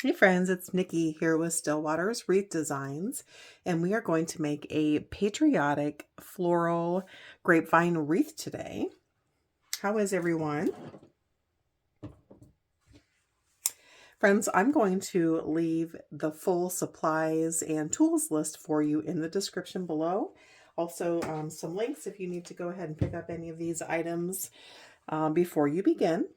Hey friends, it's Nikki here with Stillwater's Wreath Designs, and we are going to make a patriotic floral grapevine wreath today. How is everyone? Friends, I'm going to leave the full supplies and tools list for you in the description below. Also, some links if you need to go ahead and pick up any of these items before you begin.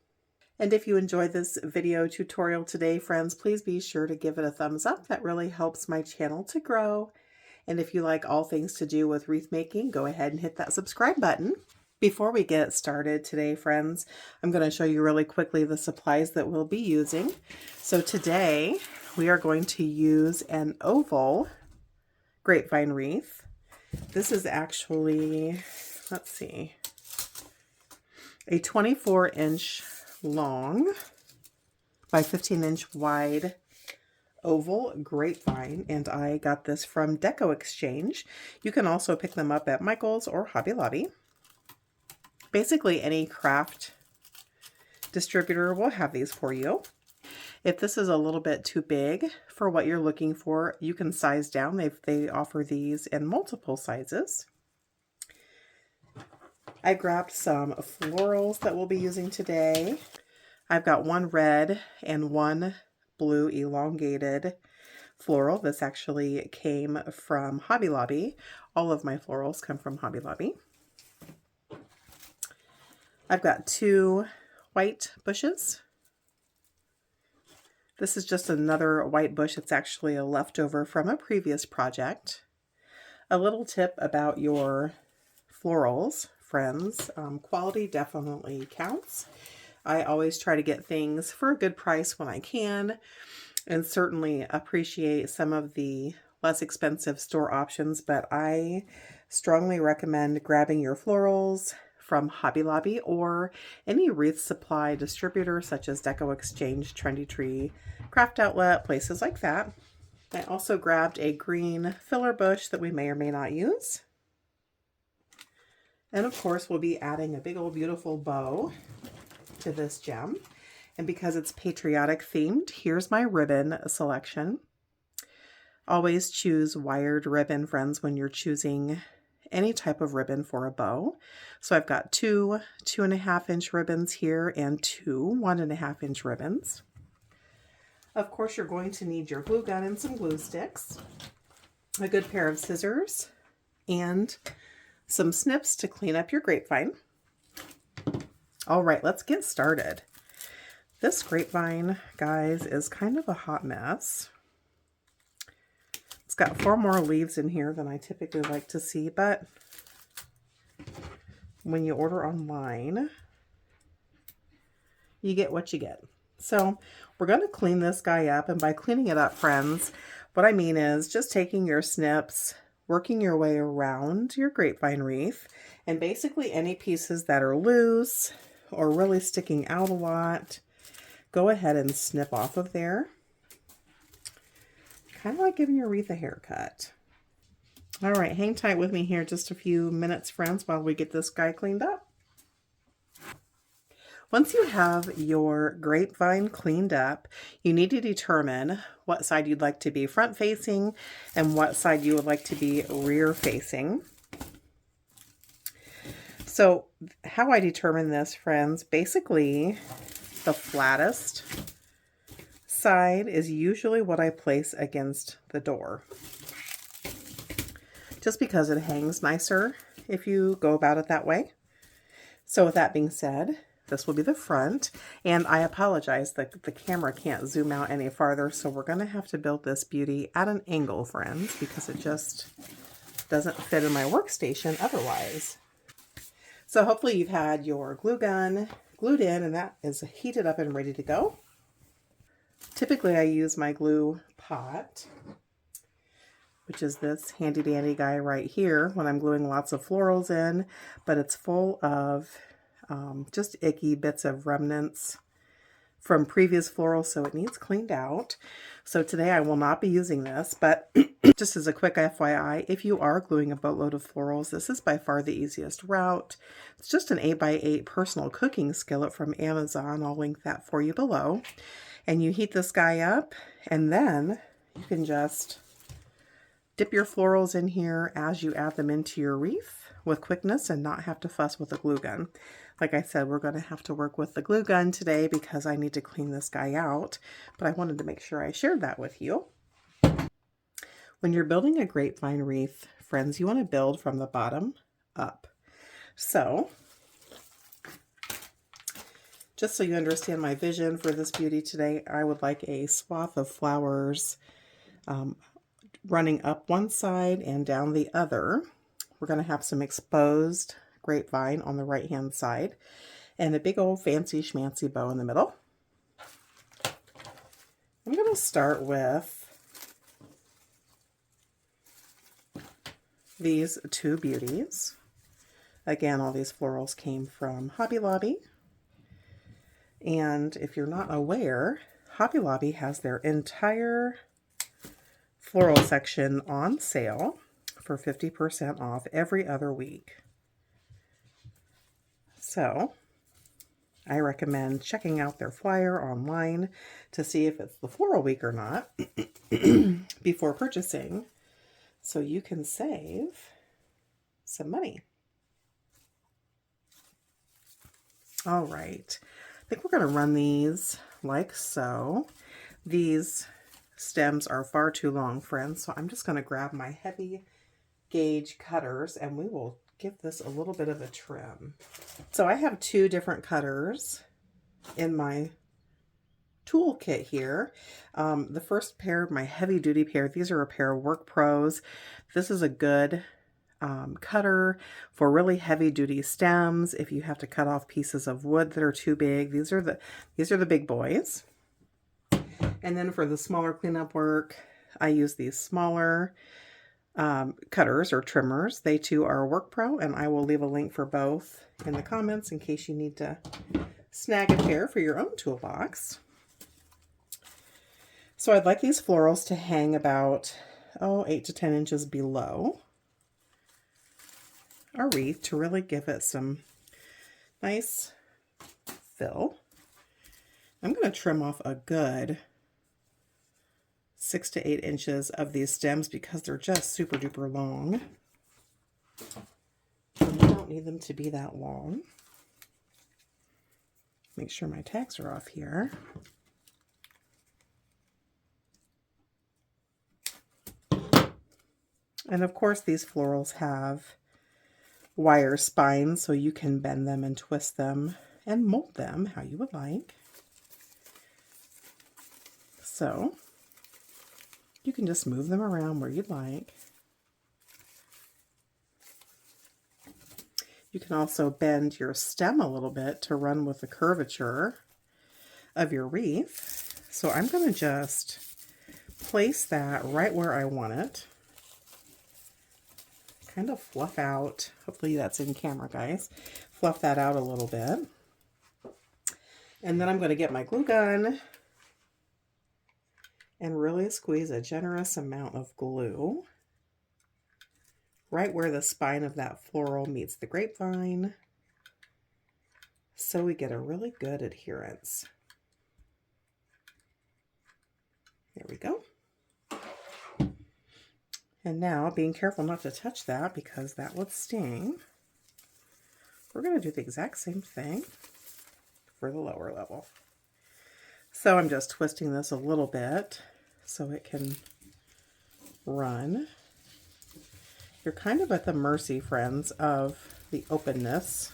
And if you enjoyed this video tutorial today, friends, please be sure to give it a thumbs up. That really helps my channel to grow. And if you like all things to do with wreath making, go ahead and hit that subscribe button. Before we get started today, friends, I'm going to show you really quickly the supplies that we'll be using. So today we are going to use an oval grapevine wreath. This is actually, let's see, a 24-inch long by 15-inch wide oval grapevine, and I got this from Deco Exchange. You can also pick them up at Michael's or Hobby Lobby. Basically, any craft distributor will have these for you. If this is a little bit too big for what you're looking for, you can size down. They offer these in multiple sizes. I grabbed some florals that we'll be using today. I've got one red and one blue elongated floral. This actually came from Hobby Lobby. All of my florals come from Hobby Lobby. I've got two white bushes. This is just another white bush. It's actually a leftover from a previous project. A little tip about your florals, friends. Quality definitely counts. I always try to get things for a good price when I can, and certainly appreciate some of the less expensive store options, but I strongly recommend grabbing your florals from Hobby Lobby or any wreath supply distributor such as Deco Exchange, Trendy Tree, Craft Outlet, places like that. I also grabbed a green filler bush that we may or may not use. And of course, we'll be adding a big old beautiful bow to this gem. And because it's patriotic themed, here's my ribbon selection. Always choose wired ribbon, friends, when you're choosing any type of ribbon for a bow. So I've got two 2.5-inch ribbons here and two 1.5-inch ribbons. Of course, you're going to need your glue gun and some glue sticks, a good pair of scissors, and some snips to clean up your grapevine. All right, let's get started. This grapevine, guys, is kind of a hot mess. It's got 4 more leaves in here than I typically like to see, but when you order online, you get what you get. So we're going to clean this guy up, and by cleaning it up, friends, what I mean is just taking your snips, working your way around your grapevine wreath, and basically any pieces that are loose or really sticking out a lot, go ahead and snip off of there. Kind of like giving your wreath a haircut. All right, hang tight with me here just a few minutes, friends, while we get this guy cleaned up. Once you have your grapevine cleaned up, you need to determine what side you'd like to be front facing and what side you would like to be rear facing. So how I determine this, friends, basically the flattest side is usually what I place against the door, just because it hangs nicer if you go about it that way. So with that being said, this will be the front, and I apologize that the camera can't zoom out any farther, so we're going to have to build this beauty at an angle, friends, because it just doesn't fit in my workstation otherwise. So hopefully you've had your glue gun glued in, and that is heated up and ready to go. Typically I use my glue pot, which is this handy dandy guy right here when I'm gluing lots of florals in, but it's full of just icky bits of remnants from previous florals, so it needs cleaned out. So today I will not be using this, but just as a quick FYI, if you are gluing a boatload of florals, this is by far the easiest route. It's just an 8x8 personal cooking skillet from Amazon. I'll link that for you below. And you heat this guy up, and then you can just dip your florals in here as you add them into your wreath with quickness and not have to fuss with a glue gun. Like I said, we're going to have to work with the glue gun today because I need to clean this guy out, but I wanted to make sure I shared that with you. When you're building a grapevine wreath, friends, you want to build from the bottom up. So, just so you understand my vision for this beauty today, I would like a swath of flowers running up one side and down the other. We're going to have some exposed grapevine on the right hand side and a big old fancy schmancy bow in the middle. I'm going to start with these two beauties. Again, all these florals came from Hobby Lobby. And if you're not aware, Hobby Lobby has their entire floral section on sale for 50% off every other week. So I recommend checking out their flyer online to see if it's the floral week or not before purchasing, so you can save some money. All right, I think we're going to run these like so. These stems are far too long, friends, so I'm just going to grab my heavy gauge cutters and we will give this a little bit of a trim. So I have two different cutters in my toolkit here. The first pair, my heavy duty pair, these are a pair of Work Pros. This is a good cutter for really heavy duty stems. If you have to cut off pieces of wood that are too big, these are the big boys. And then for the smaller cleanup work, I use these smaller cutters or trimmers. They too are Work Pro, and I will leave a link for both in the comments in case you need to snag a pair for your own toolbox. So I'd like these florals to hang about 8 to 10 inches below our wreath to really give it some nice fill. I'm going to trim off a good 6 to 8 inches of these stems because they're just super duper long. And you don't need them to be that long. Make sure my tags are off here. And of course these florals have wire spines, so you can bend them and twist them and mold them how you would like. So you can just move them around where you'd like. You can also bend your stem a little bit to run with the curvature of your wreath. So I'm going to just place that right where I want it. Kind of fluff out, hopefully that's in camera, guys. Fluff that out a little bit. And then I'm going to get my glue gun and really squeeze a generous amount of glue right where the spine of that floral meets the grapevine, so we get a really good adherence. There we go. And now, being careful not to touch that because that would sting, we're going to do the exact same thing for the lower level. So I'm just twisting this a little bit so it can run. You're kind of at the mercy, friends, of the openness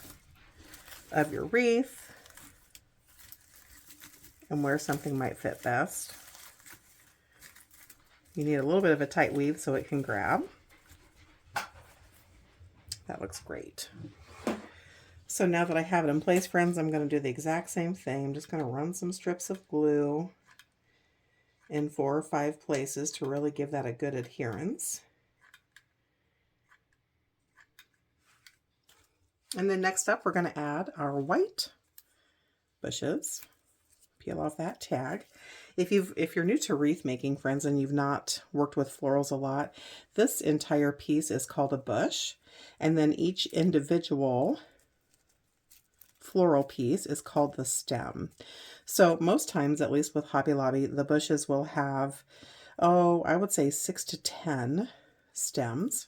of your wreath and where something might fit best. You need a little bit of a tight weave so it can grab. That looks great. So now that I have it in place, friends, I'm going to do the exact same thing. I'm just going to run some strips of glue in 4 or 5 places to really give that a good adherence. And then next up, we're going to add our white bushes. Peel off that tag. If you're new to wreath making, friends, and you've not worked with florals a lot, this entire piece is called a bush, and then each individual floral piece is called the stem. So most times, at least with Hobby Lobby, the bushes will have, oh, I would say 6 to 10 stems,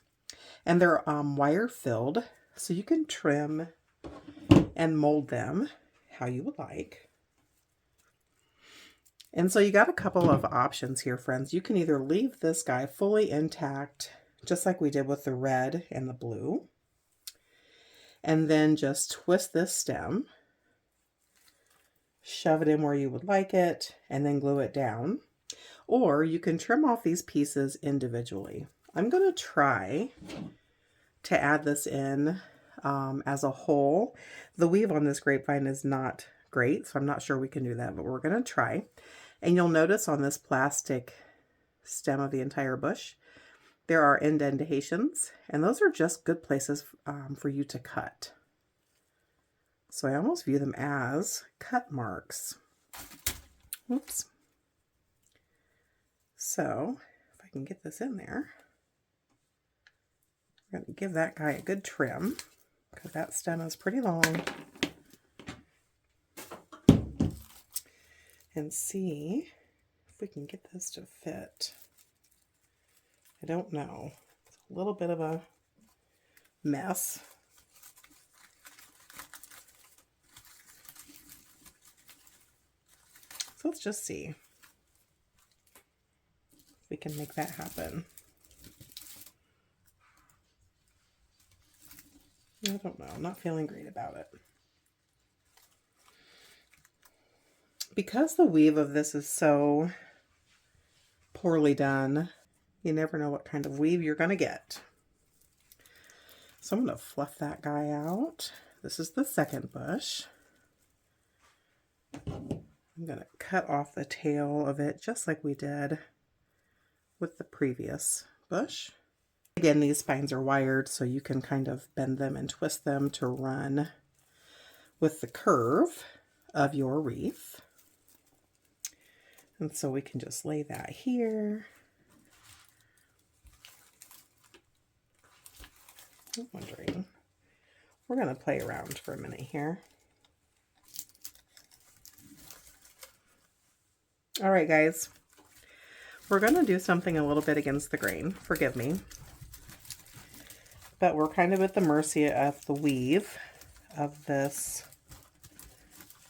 and they're wire filled, so you can trim and mold them how you would like. And so you got a couple of options here, friends. You can either leave this guy fully intact, just like we did with the red and the blue, and then just twist this stem, shove it in where you would like it, and then glue it down. Or you can trim off these pieces individually. I'm going to try to add this in as a whole. The weave on this grapevine is not great, so I'm not sure we can do that, but we're going to try. And you'll notice on this plastic stem of the entire bush, there are indentations, and those are just good places for you to cut. So I almost view them as cut marks. Oops. So if I can get this in there, we're going to give that guy a good trim because that stem is pretty long. And see if we can get this to fit. I don't know. It's a little bit of a mess. So let's just see if we can make that happen. I don't know. I'm not feeling great about it. Because the weave of this is so poorly done, you never know what kind of weave you're going to get. So I'm going to fluff that guy out. This is the second bush. I'm going to cut off the tail of it just like we did with the previous bush. Again, these spines are wired, so you can kind of bend them and twist them to run with the curve of your wreath. And so we can just lay that here. I'm wondering, we're going to play around for a minute here. All right, guys, we're going to do something a little bit against the grain. Forgive me. But we're kind of at the mercy of the weave of this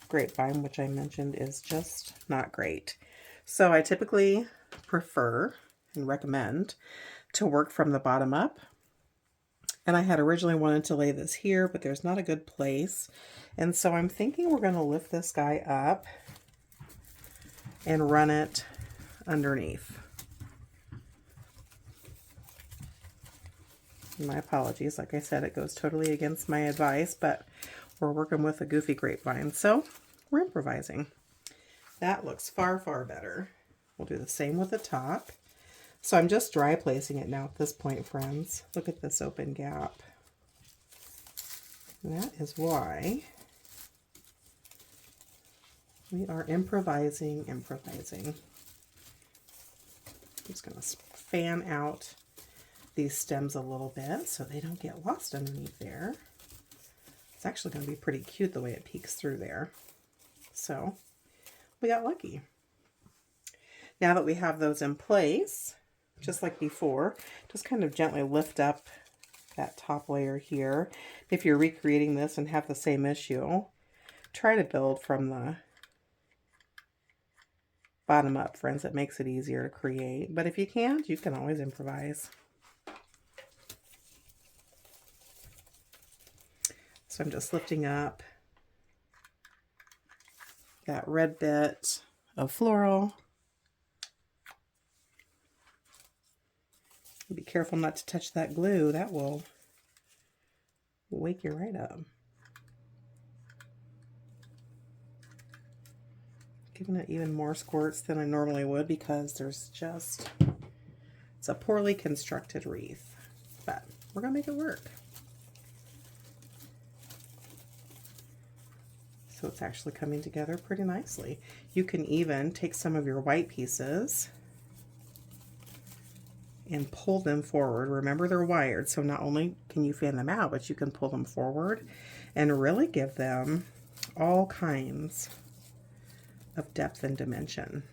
grapevine, which I mentioned is just not great. So I typically prefer and recommend to work from the bottom up. And I had originally wanted to lay this here, but there's not a good place. And so I'm thinking we're going to lift this guy up and run it underneath. My apologies. Like I said, it goes totally against my advice, but we're working with a goofy grapevine, so we're improvising. That looks far, far better. We'll do the same with the top. So I'm just dry placing it now at this point, friends. Look at this open gap. And that is why we are improvising. I'm just going to fan out these stems a little bit so they don't get lost underneath there. It's actually going to be pretty cute the way it peeks through there. So we got lucky. Now that we have those in place, just like before, just kind of gently lift up that top layer here. If you're recreating this and have the same issue, try to build from the bottom up, friends. It makes it easier to create. But if you can't, you can always improvise. So I'm just lifting up that red bit of floral. Be careful not to touch that glue. That will wake you right up. Giving it even more squirts than I normally would because it's a poorly constructed wreath. But we're going to make it work. So it's actually coming together pretty nicely. You can even take some of your white pieces and pull them forward. Remember, they're wired, so not only can you fan them out, but you can pull them forward and really give them all kinds of depth and dimension.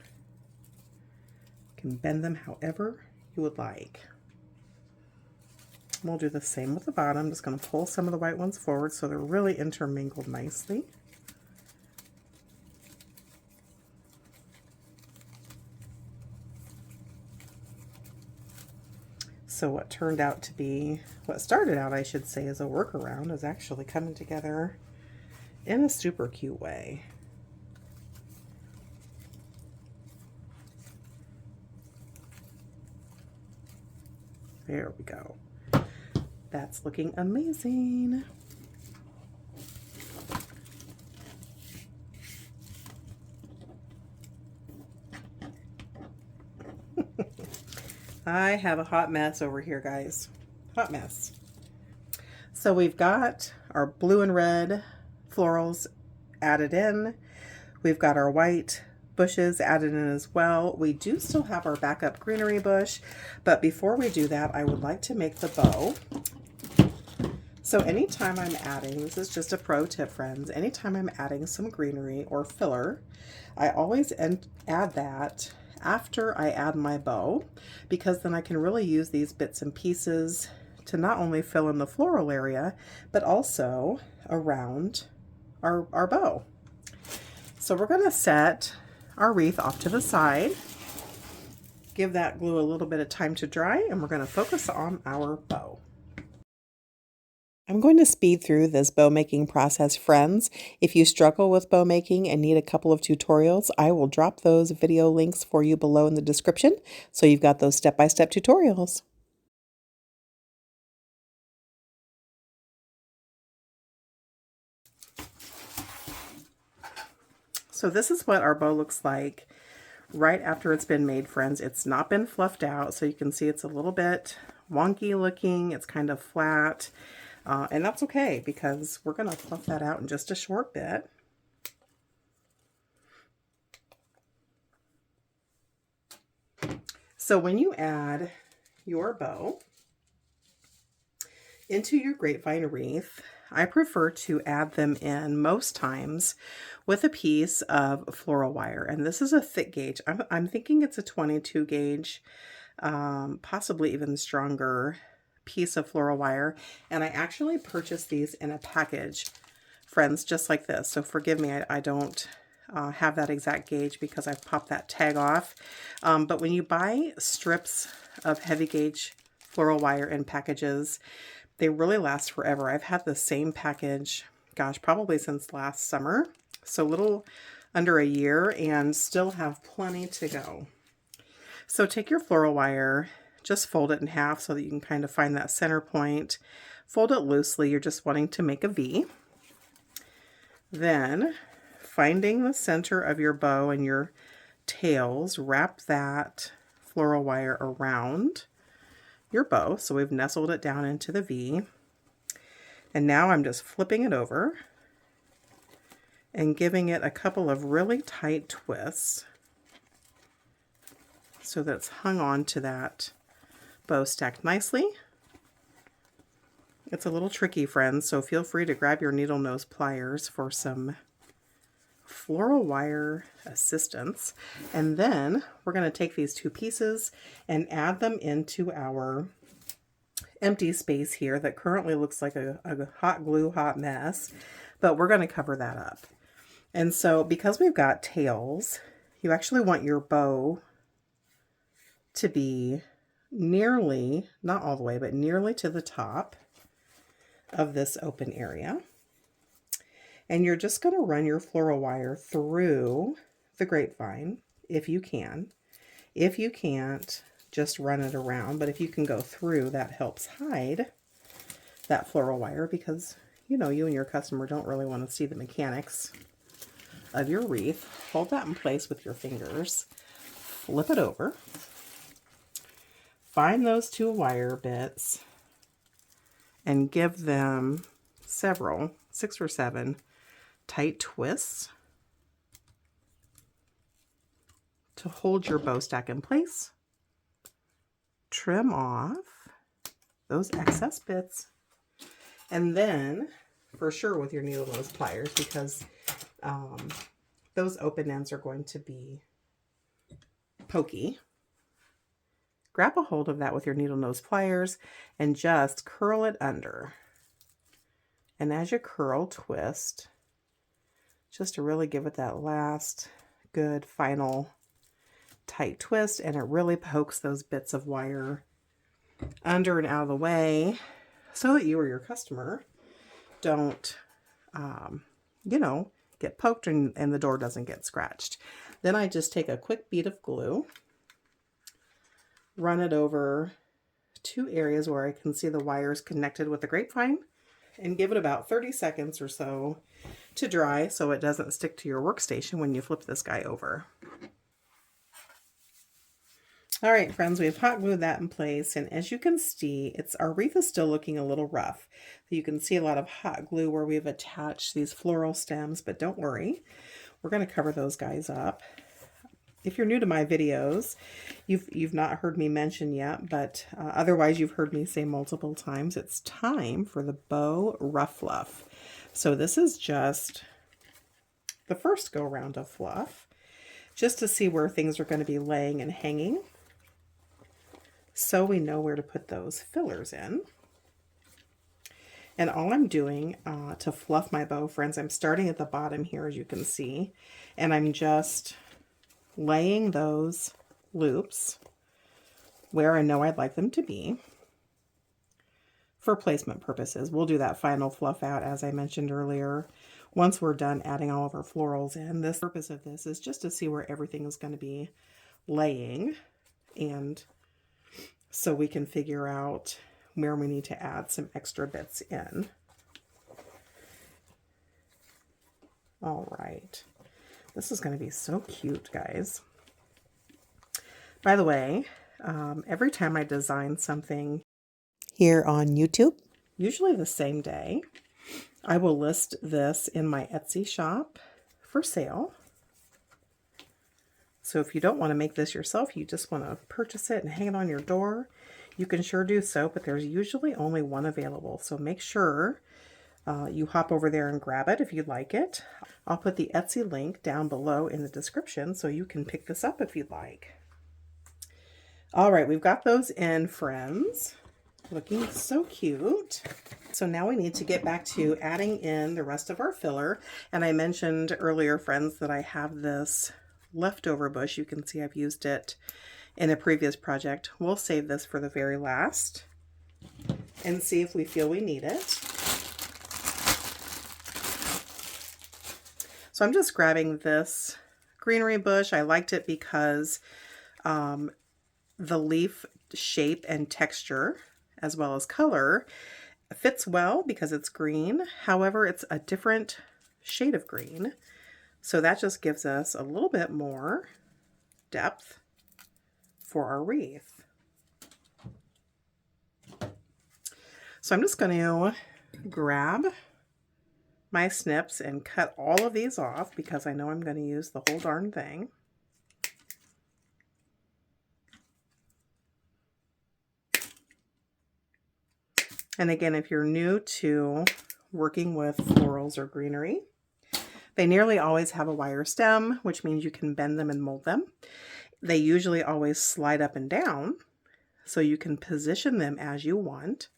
You can bend them however you would like. We'll do the same with the bottom. I'm just going to pull some of the white ones forward so they're really intermingled nicely. So what turned out to be, what started out, I should say, as a workaround is actually coming together in a super cute way. There we go. That's looking amazing. I have a hot mess over here, guys. Hot mess. So we've got our blue and red florals added in. We've got our white bushes added in as well. We do still have our backup greenery bush, but before we do that, I would like to make the bow. So anytime I'm adding, this is just a pro tip, friends, anytime I'm adding some greenery or filler, I always add that after I add my bow, because then I can really use these bits and pieces to not only fill in the floral area, but also around our bow. So we're going to set our wreath off to the side, give that glue a little bit of time to dry, and we're going to focus on our bow. I'm going to speed through this bow making process, friends. If you struggle with bow making and need a couple of tutorials, I will drop those video links for you below in the description, so you've got those step-by-step tutorials. So this is what our bow looks like right after it's been made, friends. It's not been fluffed out, so you can see it's a little bit wonky looking. It's kind of flat. And that's okay, because we're going to fluff that out in just a short bit. So when you add your bow into your grapevine wreath, I prefer to add them in most times with a piece of floral wire. And this is a thick gauge. I'm thinking it's a 22 gauge, possibly even stronger piece of floral wire. And I actually purchased these in a package, friends, just like this. So forgive me, I don't have that exact gauge because I've popped that tag off. But when you buy strips of heavy gauge floral wire in packages, they really last forever. I've had the same package, gosh, probably since last summer. So a little under a year and still have plenty to go. So take your floral wire, just fold it in half so that you can kind of find that center point. Fold it loosely. You're just wanting to make a V. Then, finding the center of your bow and your tails, wrap that floral wire around your bow. So we've nestled it down into the V. And now I'm just flipping it over and giving it a couple of really tight twists so that it's hung on to that bow stacked nicely. It's a little tricky, friends, so feel free to grab your needle nose pliers for some floral wire assistance. And then we're going to take these two pieces and add them into our empty space here that currently looks like a hot glue hot mess, but we're going to cover that up. And so because we've got tails, you actually want your bow to be nearly, not all the way, but nearly to the top of this open area. And you're just going to run your floral wire through the grapevine if you can. If you can't, just run it around. But if you can go through, that helps hide that floral wire, because you know you and your customer don't really want to see the mechanics of your wreath. Hold that in place with your fingers. Flip it over. Find those two wire bits and give them several, 6 or 7, tight twists to hold your bow stack in place. Trim off those excess bits, and then for sure with your needle nose pliers, because those open ends are going to be pokey. Grab a hold of that with your needle nose pliers and just curl it under. And as you curl, twist, just to really give it that last good final tight twist, and it really pokes those bits of wire under and out of the way so that you or your customer don't, you know, get poked and the door doesn't get scratched. Then I just take a quick bead of glue, run it over 2 areas where I can see the wires connected with the grapevine, and give it about 30 seconds or so to dry so it doesn't stick to your workstation when you flip this guy over. All right, friends, we've hot glued that in place, and as you can see, our wreath is still looking a little rough. You can see a lot of hot glue where we've attached these floral stems, but don't worry, we're going to cover those guys up. If you're new to my videos, you've not heard me mention yet, but otherwise you've heard me say multiple times, it's time for the bow rough fluff. So this is just the first go round of fluff, just to see where things are going to be laying and hanging, so we know where to put those fillers in. And all I'm doing to fluff my bow, friends, I'm starting at the bottom here, as you can see, and I'm just laying those loops where I know I'd like them to be for placement purposes. We'll do that final fluff out, as I mentioned earlier, once we're done adding all of our florals in. The purpose of this is just to see where everything is going to be laying, and so we can figure out where we need to add some extra bits in. All right. This is going to be so cute, guys. By the way, every time I design something here on YouTube, usually the same day, I will list this in my Etsy shop for sale. So if you don't want to make this yourself, you just want to purchase it and hang it on your door, you can sure do so, but there's usually only one available. So make sure you hop over there and grab it if you'd like it. I'll put the Etsy link down below in the description so you can pick this up if you'd like. All right, we've got those in, friends. Looking so cute. So now we need to get back to adding in the rest of our filler. And I mentioned earlier, friends, that I have this leftover bush. You can see I've used it in a previous project. We'll save this for the very last and see if we feel we need it. So I'm just grabbing this greenery bush. I liked it because the leaf shape and texture, as well as color, fits well because it's green. However, it's a different shade of green. So that just gives us a little bit more depth for our wreath. So I'm just going to grab my snips and cut all of these off because I know I'm going to use the whole darn thing. And again, if you're new to working with florals or greenery, they nearly always have a wire stem, which means you can bend them and mold them. They usually always slide up and down, so you can position them as you want,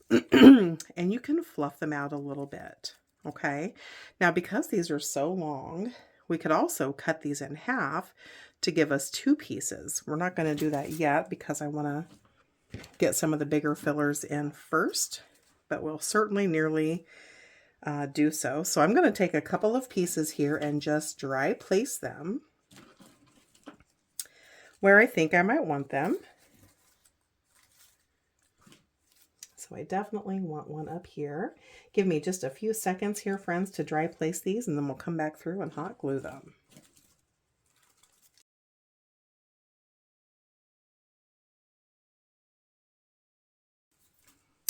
and you can fluff them out a little bit, okay? Now, because these are so long, we could also cut these in half to give us 2 pieces. We're not going to do that yet because I want to get some of the bigger fillers in first, but we'll certainly nearly do so. So I'm going to take a couple of pieces here and just dry place them where I think I might want them. So I definitely want one up here. Give me just a few seconds here, friends, to dry place these, and then we'll come back through and hot glue them.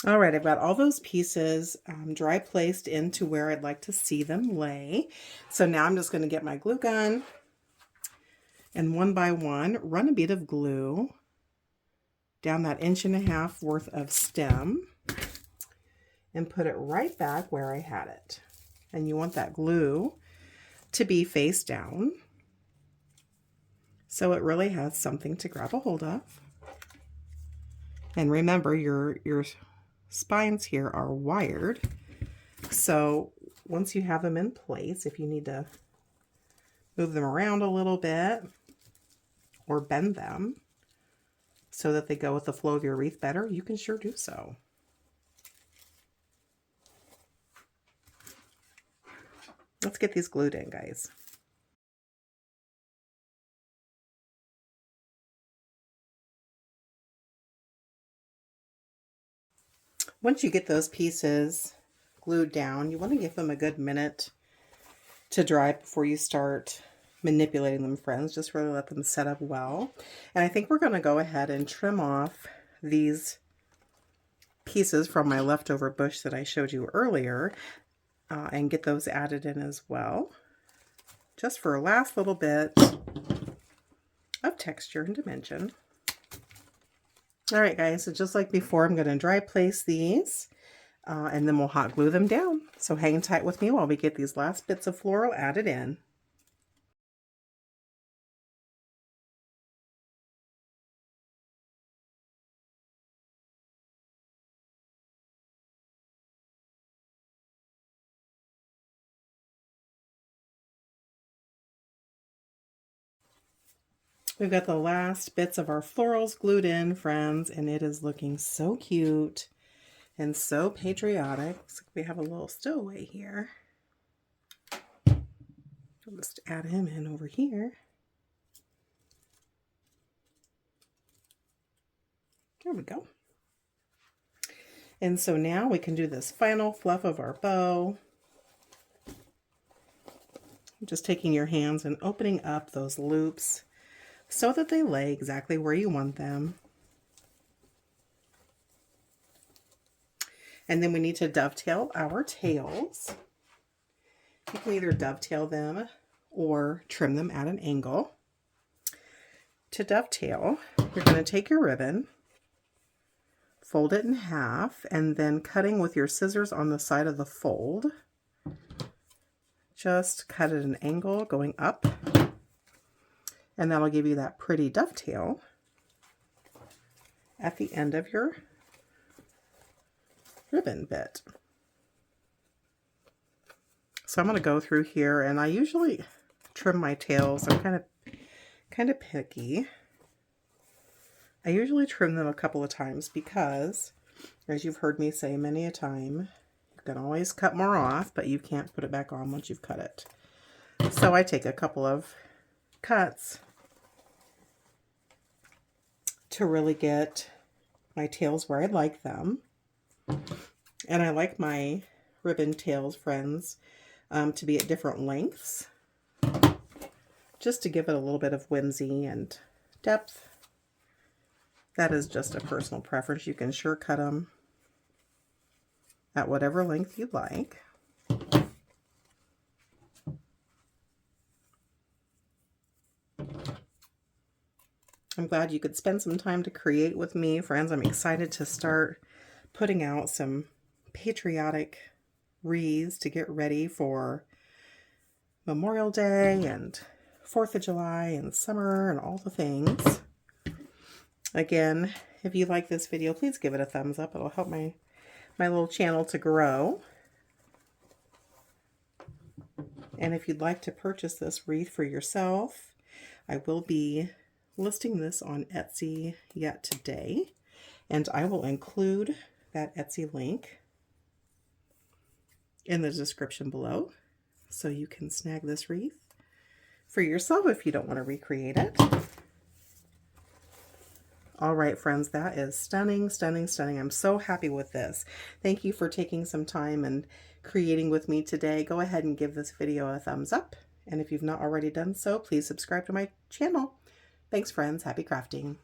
All right, I've got all those pieces dry placed into where I'd like to see them lay. So now I'm just going to get my glue gun and one by one run a bead of glue down that 1.5 inches worth of stem and put it right back where I had it. And you want that glue to be face down, so it really has something to grab a hold of. And remember, your spines here are wired, so once you have them in place, if you need to move them around a little bit or bend them so that they go with the flow of your wreath better, you can sure do so. Let's get these glued in, guys. Once you get those pieces glued down, you want to give them a good minute to dry before you start manipulating them, friends. Just really let them set up well. And I think we're going to go ahead and trim off these pieces from my leftover bush that I showed you earlier and get those added in as well, just for a last little bit of texture and dimension. All right, guys, so just like before, I'm going to dry place these and then we'll hot glue them down. So hang tight with me while we get these last bits of floral added in. We've got the last bits of our florals glued in, friends, and it is looking so cute and so patriotic. Looks like we have a little stowaway here. I'll just add him in over here. There we go. And so now we can do this final fluff of our bow. Just taking your hands and opening up those loops so that they lay exactly where you want them. And then we need to dovetail our tails. You can either dovetail them or trim them at an angle. To dovetail, you're going to take your ribbon, fold it in half, and then cutting with your scissors on the side of the fold, just cut at an angle going up. And that'll give you that pretty dovetail at the end of your ribbon bit. So I'm going to go through here, and I usually trim my tails. I'm kind of picky. I usually trim them a couple of times because, as you've heard me say many a time, you can always cut more off, but you can't put it back on once you've cut it. So I take a couple of cuts to really get my tails where I like them. And I like my ribbon tails, friends, to be at different lengths, just to give it a little bit of whimsy and depth. That is just a personal preference. You can sure cut them at whatever length you'd like. I'm glad you could spend some time to create with me, friends. I'm excited to start putting out some patriotic wreaths to get ready for Memorial Day and 4th of July and summer and all the things. Again, if you like this video, please give it a thumbs up. It'll help my little channel to grow. And if you'd like to purchase this wreath for yourself, I will be listing this on Etsy yet today, and I will include that Etsy link in the description below so you can snag this wreath for yourself if you don't want to recreate it. All right, friends, that is stunning, stunning, stunning. I'm so happy with this. Thank you for taking some time and creating with me today. Go ahead and give this video a thumbs up, and if you've not already done so, please subscribe to my channel. Thanks, friends. Happy crafting.